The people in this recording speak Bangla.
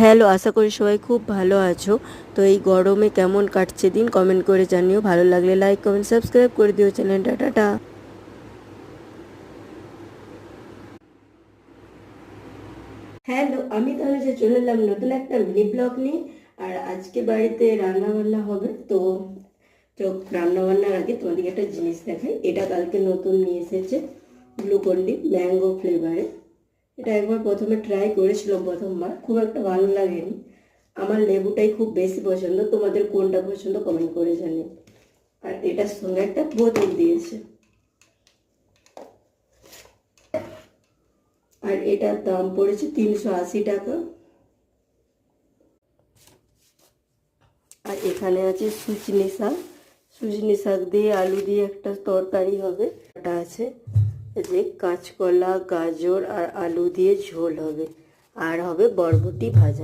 হ্যালো, আশা করি সবাই খুব ভালো আছো। তো এই গরমে কেমন কাটছে দিন কমেন্ট করে জানিও। ভালো লাগলে লাইক কমেন্ট সাবস্ক্রাইব করে দিও চ্যানেলটা। টাটা। হ্যালো, আমি তাহলে যে চলে এলাম নতুন একটা মিনি ব্লগ নিয়ে। আর আজকে বাড়িতে রান্না বান্না হবে। তো রান্না বান্নার আগে তোমাদেরকে একটা জিনিস দেখাই। এটা কালকে নতুন নিয়ে এসেছে গ্লুকন্ডি ম্যাঙ্গো ফ্লেভারে। এটা একবার প্রথমে ট্রাই করেছিলাম, প্রথমবার খুব একটা ভালো লাগেনি। আমার লেবুটাই খুব বেশি পছন্দ, তোমাদের কোনটা পছন্দ কমেন্ট করে জানিও। আর এটার সঙ্গে একটা বোতল দিয়েছে। আর এটার দাম পড়েছে 380 টাকা। আর এখানে আছে সুজনি শাক। সুজনি শাক দিয়ে আলু দিয়ে একটা তরকারি হবে। এটা আছে যে কাঁচকলা গাজর আর আলু দিয়ে ঝোল হবে। আর হবে বরবটি ভাজা।